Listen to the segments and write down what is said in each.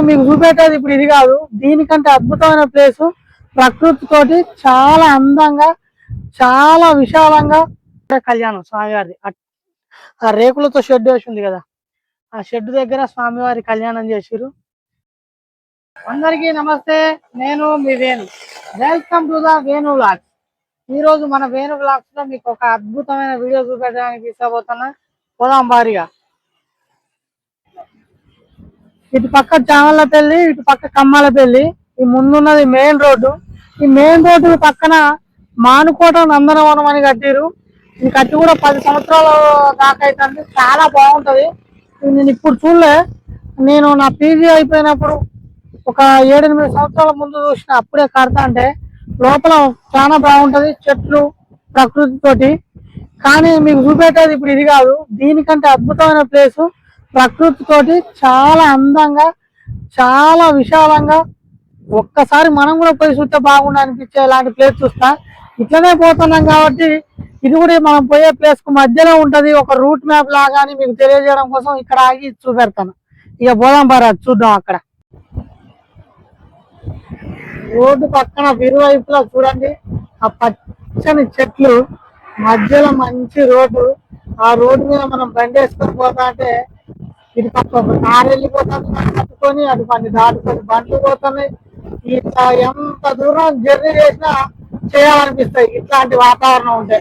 మీకు చూపెట్టేది ఇప్పుడు ఇది కాదు, దీనికంటే అద్భుతమైన ప్లేసు. ప్రకృతితోటి చాలా అందంగా, చాలా విశాలంగా కళ్యాణం స్వామివారిది. ఆ రేకులతో షెడ్ వేసి ఉంది కదా, ఆ షెడ్ దగ్గర స్వామివారి కళ్యాణం చేసిరు. అందరికీ నమస్తే, నేను మీ Venu. Welcome to the Venu vlogs. ఈ రోజు మన వేణు వ్లాగ్స్ లో మీకు ఒక అద్భుతమైన వీడియో చూపెట్టడానికి తీసుకుపోతున్నా. పోదాం భారీగా. ఇటు పక్క చామల్లపల్లి, ఇటు పక్క కమ్మలపల్లి. ఈ ముందున్నది మెయిన్ రోడ్డు. ఈ మెయిన్ రోడ్డు పక్కన మానుకోట నందనవనం అని కట్టిరు. ఇది కట్టి కూడా 10 సంవత్సరాల దాకా అవుతుంది. చాలా బాగుంటది. నేను ఇప్పుడు చూడలే, నేను నా పీజీ అయిపోయినప్పుడు ఒక 7-8 సంవత్సరాల ముందు చూసిన. అప్పుడే కడతా అంటే లోపల చాలా బాగుంటది, చెట్లు ప్రకృతితోటి. కానీ మీకు చూపెట్టేది ఇప్పుడు ఇది కాదు, దీనికంటే అద్భుతమైన ప్లేసు. ప్రకృతితోటి చాలా అందంగా, చాలా విశాలంగా. ఒక్కసారి మనం కూడా పోయి చూస్తే బాగుండు అనిపించే ఇలాంటి ప్లేస్ చూస్తా. ఇట్లనే పోతున్నాం కాబట్టి ఇది కూడా మనం పోయే ప్లేస్ కు మధ్యలో ఉంటది. ఒక రూట్ మ్యాప్ లాగా అని మీకు తెలియజేయడం కోసం ఇక్కడ ఆగి చూపెడతాను. ఇక పోదాం బారా, చూద్దాం. అక్కడ రోడ్డు పక్కన ఇరువైపులా చూడండి ఆ పచ్చని చెట్లు, మధ్యలో మంచి రోడ్డు. ఆ రోడ్డు మీద మనం బండి వేసుకొని పోతా అంటే ఇటు పక్క ఒక కారు వెళ్ళిపోతుంది, పట్టుకొని అటు పని దాటుకొని బండ్లు పోతున్నాయి. ఇట్లా ఎంత దూరం జర్నీ చేసినా చేయాలనిపిస్తాయి ఇట్లాంటి వాతావరణం ఉంటే.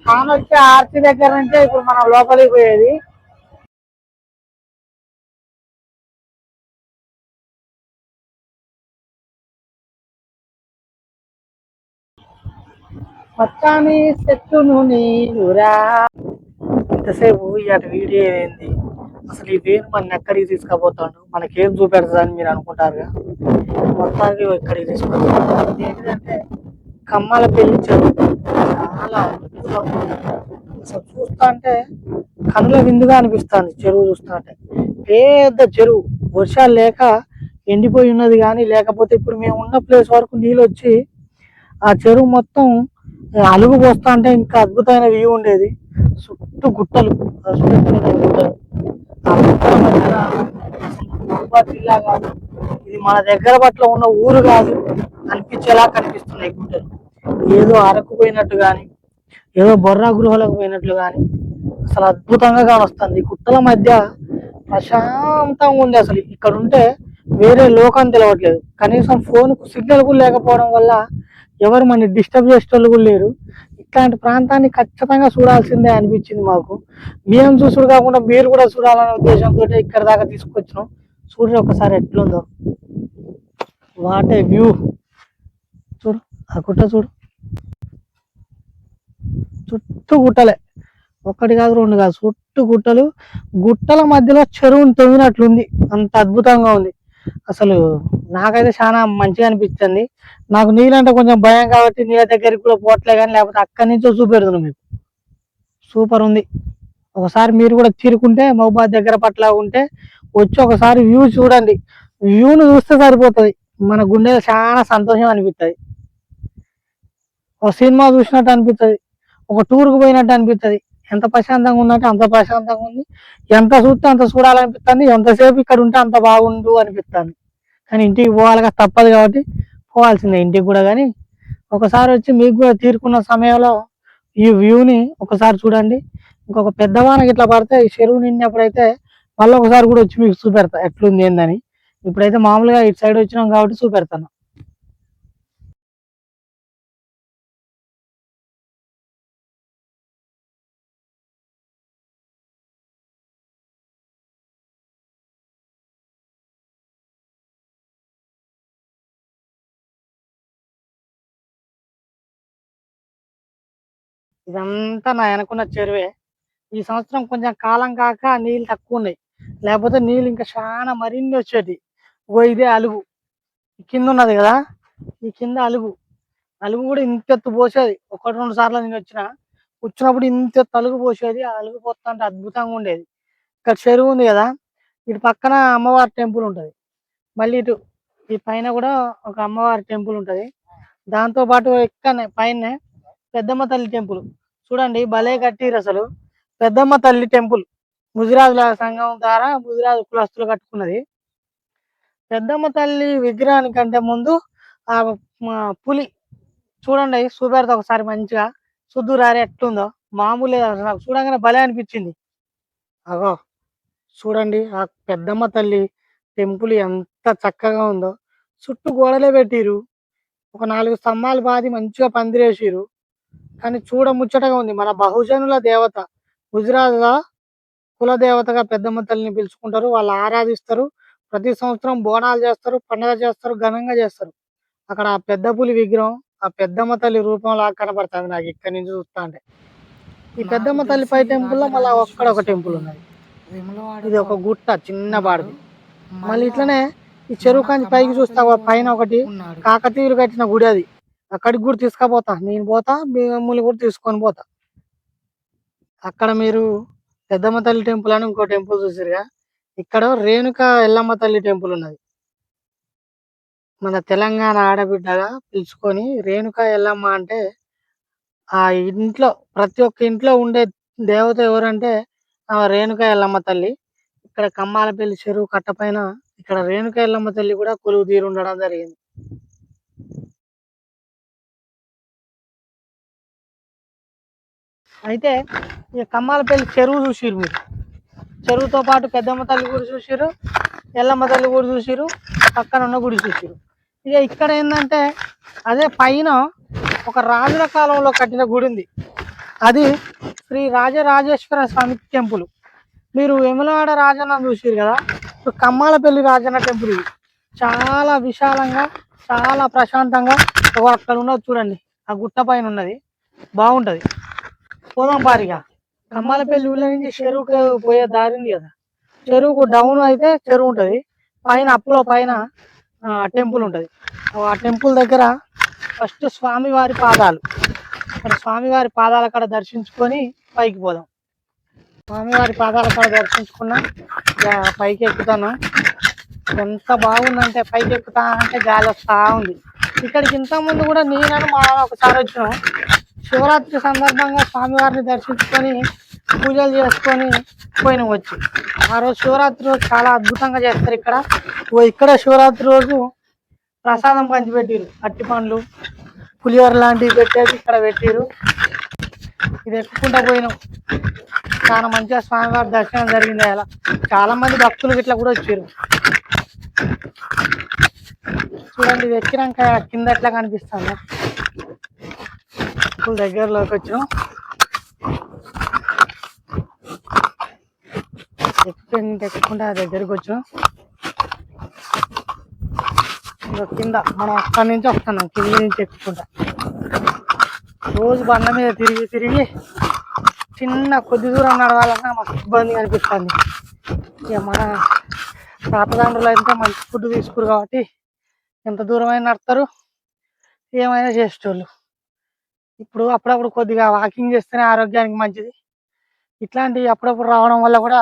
కానొచ్చే ఆర్చి దగ్గర నుంచే ఇప్పుడు మనం లోపలికి పోయేది. పచ్చాని చెట్టును నీరురా. ఇంతసేపు ఇటు వీడియో ఏంది అసలు? ఈ వేరు మన ఎక్కడికి తీసుకుపోతాడు, మనకేం చూపెడుతుంది అని మీరు అనుకుంటారుగా. మొత్తానికి ఇక్కడికి తీసుకొస్తాడు. ఏంటంటే కమ్మలపల్లి చెరువు. చాలా అసలు చూస్తా అంటే కనుల విందుగా అనిపిస్తుంది చెరువు చూస్తా అంటే. పెద్ద చెరువు, వర్షాలు లేక ఎండిపోయి ఉన్నది. కానీ లేకపోతే ఇప్పుడు మేము ఉన్న ప్లేస్ వరకు నీళ్ళు వచ్చి ఆ చెరువు మొత్తం అలుగు పోస్తా అంటే ఇంకా అద్భుతమైన వ్యూ ఉండేది. చుట్టూ గుట్టలు, గుట్టలు. ఆ గుట్టల మధ్యన జిల్లా కాదు, ఇది మన దగ్గర పట్ల ఉన్న ఊరు కాదు అనిపించేలా కనిపిస్తున్నాయి గుట్టలు. ఏదో అరకు పోయినట్టు కానీ, ఏదో బొర్రా గృహాలకు పోయినట్లు కానీ అసలు అద్భుతంగా కానొస్తుంది. ఈ గుట్టల మధ్య ప్రశాంతంగా ఉంది. అసలు ఇక్కడ ఉంటే వేరే లోకం తెలవట్లేదు. కనీసం ఫోన్ సిగ్నల్ కూడా లేకపోవడం వల్ల ఎవరు మన డిస్టర్బ్ చేసేటోళ్ళు కూడా లేరు. ఇట్లాంటి ప్రాంతాన్ని ఖచ్చితంగా చూడాల్సిందే అనిపించింది మాకు. మేము చూసుడు కాకుండా మీరు కూడా చూడాలనే ఉద్దేశంతో ఇక్కడ దాకా తీసుకొచ్చినాం. చూడండి ఒకసారి ఎట్లుందో, వాట్ ఏ వ్యూ. చూడు ఆ గుట్ట, చూడు చుట్టూ గుట్టలే, ఒక్కటి కాదు రెండు కాదు, చుట్టూ గుట్టలు. గుట్టల మధ్యలో చెరువుని తవ్వినట్లుంది, అంత అద్భుతంగా ఉంది. అసలు నాకైతే చాలా మంచిగా అనిపిస్తుంది. నాకు నీళ్ళంటే కొంచెం భయం కాబట్టి నీళ్ళ దగ్గరికి కూడా పోవట్లే, కానీ లేకపోతే అక్కడి నుంచో చూపెడుతున్నాం మీకు. సూపర్ ఉంది. ఒకసారి మీరు కూడా తీరుకుంటే మహబాద్ దగ్గర పట్ల ఉంటే వచ్చి ఒకసారి వ్యూ చూడండి. వ్యూను చూస్తే సరిపోతుంది, మన గుండెలో చాలా సంతోషం అనిపిస్తుంది. ఒక సినిమా చూసినట్టు అనిపిస్తుంది, ఒక టూర్కి పోయినట్టు అనిపిస్తుంది. ఎంత ప్రశాంతంగా ఉందంటే అంత ప్రశాంతంగా ఉంది. ఎంత చూస్తే అంత చూడాలనిపిస్తుంది. ఎంతసేపు ఇక్కడ ఉంటే అంత బాగుండు అనిపిస్తుంది. కానీ ఇంటికి పోవాలిగా, తప్పదు కాబట్టి పోవాల్సిందే ఇంటికి కూడా. కానీ ఒకసారి వచ్చి మీకు కూడా తీరుకున్న సమయంలో ఈ వ్యూని ఒకసారి చూడండి. ఇంకొక పెద్దవానకి ఇట్లా పడితే ఈ చెరువు నిండినప్పుడైతే మళ్ళీ ఒకసారి కూడా వచ్చి మీకు చూపెడతా ఎట్లుంది ఏందని. ఇప్పుడైతే మామూలుగా ఇటు సైడ్ వచ్చినాం కాబట్టి చూపెడతాను. ఇదంతా నా వెనకున్న చెరువే. ఈ సంవత్సరం కొంచెం కాలం కాక నీళ్ళు తక్కువ ఉన్నాయి, లేకపోతే నీళ్ళు ఇంకా చాలా మరిన్ని వచ్చేటి. ఇదే అలుగు కింద ఉన్నది కదా, ఈ కింద అలుగు. అలుగు కూడా ఇంతెత్తు పోసేది. 1-2 సార్లు నేను వచ్చినప్పుడు ఇంతెత్తు అలుగు పోసేది. ఆ అలుగు పోతా అంటే అద్భుతంగా ఉండేది. ఇక్కడ చెరువు ఉంది కదా, ఇటు పక్కన అమ్మవారి టెంపుల్ ఉంటుంది. మళ్ళీ ఇటు ఈ పైన కూడా ఒక అమ్మవారి టెంపుల్ ఉంటుంది. దాంతో పాటు ఇక్కడ పైన పెద్దమ్మ తల్లి టెంపుల్ చూడండి, భలే కట్టిరు అసలు. పెద్దమ్మ తల్లి టెంపుల్ ముదిరాజుల సంఘం ద్వారా ముదిరాజు కులస్తులు కట్టుకున్నది. పెద్దమ్మ తల్లి విగ్రహానికంటే ముందు ఆ పులి చూడండి, చూపెడతా ఒకసారి మంచిగా. సుద్దురారి ఎట్లుందో మామూలు నాకు చూడంగానే భలే అనిపించింది. అగో చూడండి ఆ పెద్దమ్మ తల్లి టెంపుల్ ఎంత చక్కగా ఉందో. చుట్టూ గోడలే పెట్టిరు, ఒక 4 స్తంభాలు బాది మంచిగా పందిరేసిరు. కానీ చూడ ముచ్చటగా ఉంది. మన బహుజనుల దేవత, గుజరాత్‌ల కుల దేవతగా పెద్దమ్మ తల్లిని పిలుచుకుంటారు. వాళ్ళు ఆరాధిస్తారు. ప్రతి సంవత్సరం బోనాలు చేస్తారు, పండగ చేస్తారు, ఘనంగా చేస్తారు. అక్కడ ఆ పెద్ద పులి విగ్రహం ఆ పెద్దమ్మ తల్లి రూపంలా కనపడుతుంది నాకు ఇక్కడి నుంచి చూస్తా అంటే. ఈ పెద్దమ్మ తల్లి పై టెంపుల్లో మళ్ళీ ఒక్కడ ఒక టెంపుల్ ఉన్నది. ఇది ఒక గుట్ట చిన్న బాడిది. మళ్ళీ ఇట్లనే ఈ చెరువు కాంచి పైకి చూస్తా పైన ఒకటి కాకతీయులు కట్టిన గుడి, అది అక్కడికి కూడా తీసుకుపోతా. నేను పోతా, మిమ్మల్ని కూడా తీసుకొని పోతా. అక్కడ మీరు పెద్దమ్మ తల్లి టెంపుల్ అని ఇంకో టెంపుల్ చూసారుగా, ఇక్కడ రేణుక ఎల్లమ్మ తల్లి టెంపుల్ ఉన్నది. మన తెలంగాణ ఆడబిడ్డగా పిలుచుకొని రేణుక ఎల్లమ్మ అంటే ఆ ఇంట్లో ప్రతి ఒక్క ఇంట్లో ఉండే దేవత ఎవరంటే ఆ రేణుక ఎల్లమ్మ తల్లి. ఇక్కడ కమ్మాలపల్లి చెరువు కట్టపైన ఇక్కడ రేణుక ఎల్లమ్మ తల్లి కూడా కొలువు తీరు ఉండడం జరిగింది. అయితే ఇక కమ్మాలపల్లి చెరువు చూసిరు మీరు, చెరువుతో పాటు పెద్దమ్మ తల్లి గుడి చూసిరు, ఎల్లమ్మ తల్లి గుడి చూసిరు, పక్కన ఉన్న గుడి చూసిరు. ఇక ఇక్కడ ఏంటంటే అదే పైన ఒక రాజుల కాలంలో కట్టిన గుడి ఉంది. అది శ్రీ రాజరాజేశ్వర స్వామి టెంపుల్. మీరు వేములవాడ రాజన్న చూసిరు కదా, ఇప్పుడు కమ్మాలపల్లి రాజన్న టెంపుల్ ఇది చాలా విశాలంగా చాలా ప్రశాంతంగా అక్కడ ఉన్నది చూడండి, ఆ గుట్ట పైన ఉన్నది, బాగుంటది. పోదాం పారిగా. కమ్మాలపల్లి ఊళ్ళో నుంచి చెరువుకు పోయే దారి ఉంది కదా, చెరువుకు డౌన్ అయితే చెరువు ఉంటుంది, పైన అప్పులో పైన టెంపుల్ ఉంటుంది. ఆ టెంపుల్ దగ్గర ఫస్ట్ స్వామివారి పాదాలు, అక్కడ స్వామివారి పాదాల కాడ దర్శించుకొని పైకి పోదాం. స్వామివారి పాదాల కాడ దర్శించుకున్నా పైకి ఎక్కుతాను. ఎంత బాగుందంటే పైకి ఎక్కుతా అంటే గాలి వస్తూ ఉంది. ఇక్కడికి ఇంతకుముందు కూడా నేను మా ఒకసారి వచ్చినాం. శివరాత్రి సందర్భంగా స్వామివారిని దర్శించుకొని పూజలు చేసుకొని పోయిన వచ్చి. ఆ రోజు శివరాత్రి రోజు చాలా అద్భుతంగా చేస్తారు ఇక్కడ. ఇక్కడ శివరాత్రి రోజు ప్రసాదం పంచిపెట్టిరు, అట్టి పండ్లు పులిహోర లాంటివి పెట్టేసి ఇక్కడ పెట్టిరు. ఇది ఎక్కుకుంటా పోయినాం, చాలా మంచిగా స్వామివారి దర్శనం జరిగింది. అలా చాలా మంది భక్తులు ఇట్లా కూడా వచ్చారు. చూడండి ఇది ఎక్కినాక కింద ఎట్లా కనిపిస్తుంది. దగ్గరలోకి వచ్చినాం, ఎక్కుకుంటా దగ్గరికి వచ్చినాం. కింద మనం అక్కడి నుంచి వస్తున్నాం, కింద నుంచి ఎక్కుకుంటా. రోజు బండ మీద తిరిగి తిరిగి చిన్న కొద్ది దూరం నడవాలన్నా మస్తు ఇబ్బంది అనిపిస్తుంది. ఇక మన తాతదండ్రులు అయితే మంచి ఫుడ్ తీసుకురు కాబట్టి ఎంత దూరమైనా నడతారు, ఏమైనా చేసేటోళ్ళు. ఇప్పుడు అప్పుడప్పుడు కొద్దిగా వాకింగ్ చేస్తేనే ఆరోగ్యానికి మంచిది. ఇట్లాంటివి అప్పుడప్పుడు రావడం వల్ల కూడా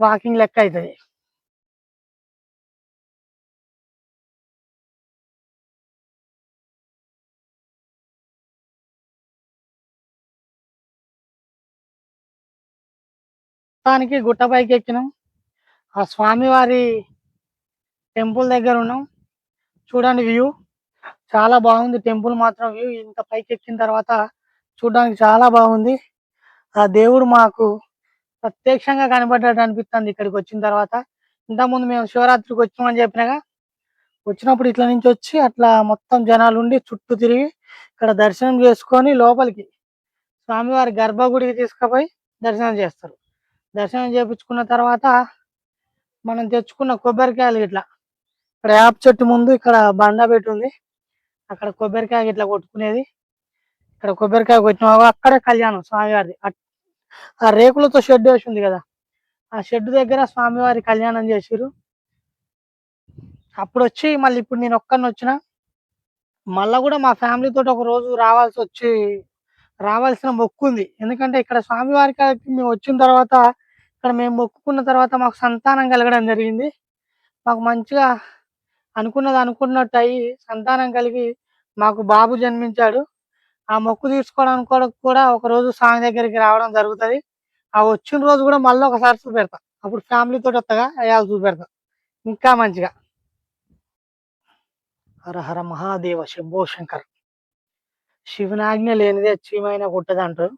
వాకింగ్ లెక్క అవుతుంది. దానికి గుట్టపైకి ఎక్కినాం, ఆ స్వామివారి టెంపుల్ దగ్గర ఉన్నాం. చూడండి వ్యూ చాలా బాగుంది. టెంపుల్ మాత్రం వ్యూ ఇంత పైకి ఎక్కిన తర్వాత చూడడానికి చాలా బాగుంది. ఆ దేవుడు మాకు ప్రత్యక్షంగా కనబడ్డట్టు అనిపిస్తుంది ఇక్కడికి వచ్చిన తర్వాత. ఇంతకుముందు మేము శివరాత్రికి వచ్చామని చెప్పినాగా, వచ్చినప్పుడు ఇట్లా నుంచి వచ్చి అట్లా మొత్తం జనాలు ఉండి చుట్టూ తిరిగి ఇక్కడ దర్శనం చేసుకొని లోపలికి స్వామివారి గర్భగుడికి తీసుకుపోయి దర్శనం చేస్తారు. దర్శనం చేయించుకున్న తర్వాత మనం తెచ్చుకున్న కొబ్బరికాయలు ఇట్లా ఇక్కడ యాప్ చెట్టు ముందు ఇక్కడ బండ పెట్టి ఉంది, అక్కడ కొబ్బరికాయ ఇట్లా కొట్టుకునేది. ఇక్కడ కొబ్బరికాయ కొట్టిన అక్కడే కళ్యాణం స్వామివారిది. ఆ రేకులతో షెడ్ వేసి ఉంది కదా, ఆ షెడ్ దగ్గర స్వామివారి కళ్యాణం చేసిరు. అప్పుడు వచ్చి మళ్ళీ ఇప్పుడు నేను ఒక్కడిని వచ్చిన, మళ్ళీ కూడా మా ఫ్యామిలీతో ఒక రోజు రావాల్సిన మొక్కు ఉంది. ఎందుకంటే ఇక్కడ స్వామివారికి మేము వచ్చిన తర్వాత ఇక్కడ మేము మొక్కుకున్న తర్వాత మాకు సంతానం కలగడం జరిగింది. మాకు మంచిగా అనుకున్నట్టు అయ్యి సంతానం కలిగి మాకు బాబు జన్మించాడు. ఆ మొక్కు తీర్చుకోవడానికి కూడా ఒకరోజు స్వామి దగ్గరికి రావడం జరుగుతుంది. ఆ వచ్చిన రోజు కూడా మళ్ళీ ఒకసారి చూపెడతా. అప్పుడు ఫ్యామిలీతోటి వత్తగా అయాల చూపెడతా ఇంకా మంచిగా. హర హర మహాదేవ శంభో శంకర్. శివుని ఆజ్ఞ లేనిదే చీమైనా కుట్టదంటారు.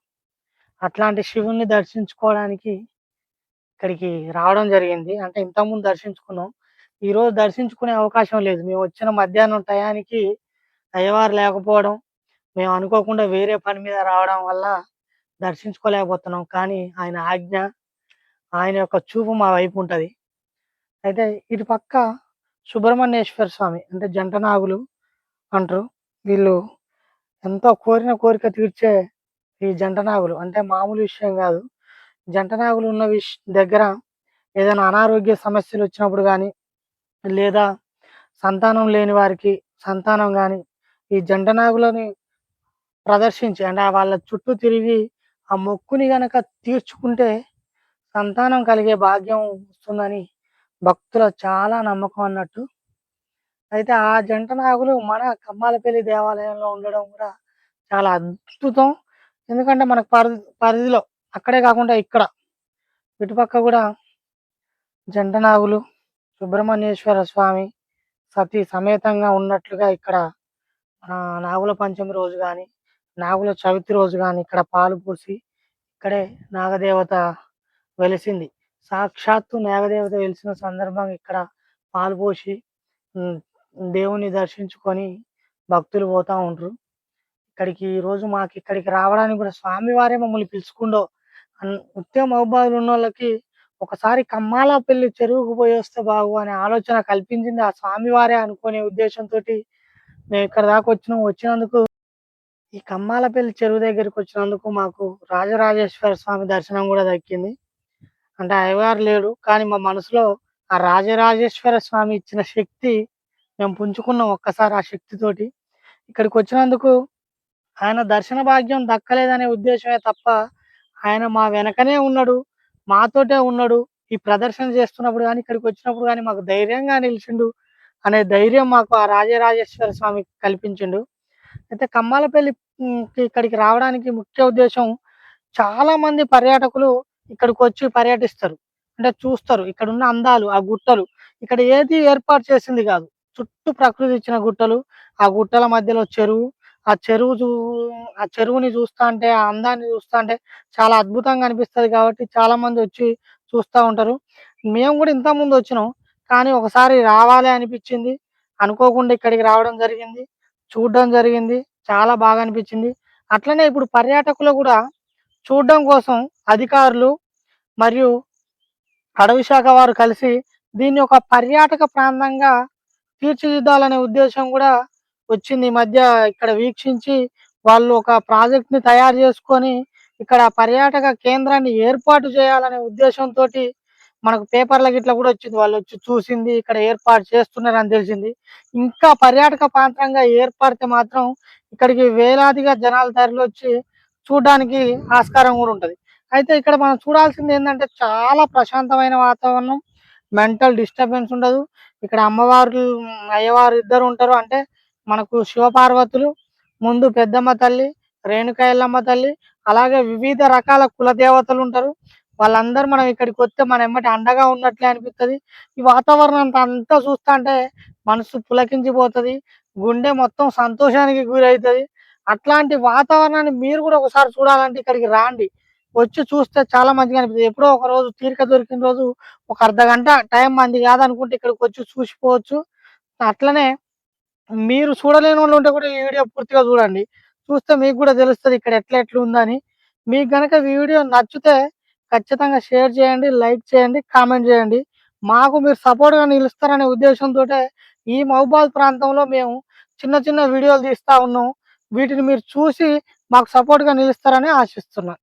అట్లాంటి శివుణ్ణి దర్శించుకోవడానికి ఇక్కడికి రావడం జరిగింది. అంటే ఇంతకుముందు దర్శించుకున్నాం. ఈరోజు దర్శించుకునే అవకాశం లేదు. మేము వచ్చిన మధ్యాహ్నం టయానికి అయ్యవారు లేకపోవడం, మేము అనుకోకుండా వేరే పని మీద రావడం వల్ల దర్శించుకోలేకపోతున్నాం. కానీ ఆయన ఆజ్ఞ, ఆయన యొక్క చూపు మా వైపు ఉంటది. అయితే ఇటు పక్క సుబ్రహ్మణ్యేశ్వర స్వామి అంటే జంట నాగులు అంటారు. వీళ్ళు ఎంతో కోరిన కోరిక తీర్చే ఈ జంట నాగులు. అంటే మామూలు విషయం కాదు. జంట నాగులు ఉన్న దగ్గర ఏదైనా అనారోగ్య సమస్యలు వచ్చినప్పుడు కానీ, లేదా సంతానం లేని వారికి సంతానం గాని, ఈ జంట నాగులని ప్రదర్శించి అంటే వాళ్ళ చుట్టూ తిరిగి ఆ మొక్కుని గనక తీర్చుకుంటే సంతానం కలిగే భాగ్యం వస్తుందని భక్తుల చాలా నమ్మకం అన్నట్టు. అయితే ఆ జంట నాగులు మన కమ్మాలపల్లి దేవాలయంలో ఉండడం కూడా చాలా అద్భుతం. ఎందుకంటే మనకు పరిధిలో అక్కడే కాకుండా ఇక్కడ ఇటుపక్క కూడా జంట నాగులు, సుబ్రహ్మణ్యేశ్వర స్వామి సతీ సమేతంగా ఉన్నట్లుగా ఇక్కడ నాగుల పంచమి రోజు కానీ, నాగుల చవితి రోజు కానీ ఇక్కడ పాలు పోసి ఇక్కడే నాగదేవత వెలిసింది. సాక్షాత్తు నాగదేవత వెలిసిన సందర్భంగా ఇక్కడ పాలు పోసి హ్మ్, దేవుని దర్శించుకొని భక్తులు పోతా ఉంటారు. ఇక్కడికి ఈరోజు మాకు ఇక్కడికి రావడానికి కూడా స్వామివారే మమ్మల్ని పిలుచుకుండో ఉత్తే మహబూబాబాద్‌లో ఉన్నోళ్ళకి ఒకసారి కమ్మాలపల్లి చెరువుకు పోయొస్తే బాగు అనే ఆలోచన కల్పించింది ఆ స్వామివారే అనుకునే ఉద్దేశంతోటి మేము ఇక్కడ దాకా వచ్చినాం. వచ్చినందుకు ఈ కమ్మాలపల్లి చెరువు దగ్గరికి వచ్చినందుకు మాకు రాజరాజేశ్వర స్వామి దర్శనం కూడా దక్కింది. అంటే అయ్యవారు లేడు కానీ మా మనసులో ఆ రాజరాజేశ్వర స్వామి ఇచ్చిన శక్తి మేము పుంజుకున్నాం ఒక్కసారి ఆ శక్తితోటి. ఇక్కడికి వచ్చినందుకు ఆయన దర్శన భాగ్యం దక్కలేదనే ఉద్దేశమే తప్ప, ఆయన మా వెనకనే ఉన్నాడు. మాతోటే ఉన్నాడు. ఈ ప్రదర్శన చేస్తున్నప్పుడు గానీ, ఇక్కడికి వచ్చినప్పుడు గానీ మాకు ధైర్యంగా నిలిచిండు అనే ధైర్యం మాకు ఆ రాజరాజేశ్వర స్వామి కల్పించిండు. అయితే కమ్మాలపల్లి ఇక్కడికి రావడానికి ముఖ్య ఉద్దేశం చాలా మంది పర్యాటకులు ఇక్కడికొచ్చి పర్యటిస్తారు. అంటే చూస్తారు. ఇక్కడున్న అందాలు, ఆ గుట్టలు. ఇక్కడ ఏది ఏర్పాటు చేసింది గాదు. చుట్టూ ప్రకృతి ఇచ్చిన గుట్టలు, ఆ గుట్టల మధ్యలో చెరువు. ఆ చెరువు చూ ఆ చెరువుని చూస్తాంటే, ఆ అందాన్ని చూస్తాంటే చాలా అద్భుతంగా అనిపిస్తది కాబట్టి చాలామందొచ్చి చూస్తా ఉంటారు. మేము గూడా ఇంతకుముందొచ్చినాం. కానీ ఒకసారి రావాలి అనిపిచ్చింది. అనుకోకుండా ఇక్కడికి రావడం జరిగింది. చూడడం జరిగింది. చాలా బాగా అనిపిచ్చింది. అట్లనే ఇప్పుడు పర్యాటకులు గూడా చూడడం కోసం అధికారులు మరియు అడవి శాఖ వారు కలిసి దీన్ని ఒక పర్యాటక ప్రాంతంగా తీర్చిదిద్దాలనే ఉద్దేశం కూడా వచ్చింది. ఈ మధ్య ఇక్కడ వీక్షించి వాళ్ళు ఒక ప్రాజెక్ట్‌ని తయారు చేసుకొని ఇక్కడ పర్యాటక కేంద్రాన్ని ఏర్పాటు చేయాలనే ఉద్దేశంతోటి మనకు పేపర్‌ల గిట్ల కూడా వచ్చింది. వాళ్ళొచ్చి చూసింది, ఇక్కడ ఏర్పాటు చేస్తున్నారని తెలిసింది. ఇంకా పర్యాటక ప్రాంతంగా ఏర్పడితే మాత్రం ఇక్కడికి వేలాదిగా జనాలు తరలొచ్చి చూడ్డానికి ఆస్కారం కూడా ఉంటది. అయితే ఇక్కడ మనం చూడాల్సింది ఏందంటే చాలా ప్రశాంతమైన వాతావరణం. మెంటల్ డిస్టర్బెన్స్ ఉండదు. ఇక్కడ అమ్మవార్లు, అయ్యవారు ఇద్దరు ఉంటారు. అంటే మనకు శివపార్వతులు, ముందు పెద్దమ్మ తల్లి, రేణుకా ఎల్లమ్మ తల్లి, అలాగే వివిధ రకాల కుల దేవతలు ఉంటారు. వాళ్ళందరూ మనం ఇక్కడికొస్తే మన ఎమ్మటి అండగా ఉన్నట్లే అనిపిస్తది. ఈ వాతావరణం అంతా చూస్తాంటే మనసు పులకించిపోతది. గుండె మొత్తం సంతోషానికి గురైతది. అట్లాంటి వాతావరణాన్ని మీరు కూడా ఒకసారి చూడాలంటే ఇక్కడికి రాండి. వచ్చి చూస్తే చాలా మంచిగా అనిపిస్తది. ఎప్పుడో ఒక రోజు తీరిక దొరికిన రోజు ఒక అర్ధగంట టైం మంది కాదనుకుంటే ఇక్కడికొచ్చి చూసిపోవచ్చు. అట్లనే మీరు చూడలేనోళ్ళు ఉంటే కూడా ఈ వీడియో పూర్తిగా చూడండి. చూస్తే మీకు కూడా తెలుస్తది ఇక్కడ ఎట్లుందని. మీకు గనక వీడియో నచ్చితే ఖచ్చితంగా షేర్ చేయండి, లైక్ చేయండి, కామెంట్ చేయండి. మాకు మీరు సపోర్ట్‌గా నిలుస్తారనే ఉద్దేశంతోటే ఈ మహబూబాబాద్ ప్రాంతంలో మేము చిన్న చిన్న వీడియోలు తీస్తా ఉన్నాం. వీటిని మీరు చూసి మాకు సపోర్ట్‌గా నిలుస్తారని ఆశిస్తున్నా.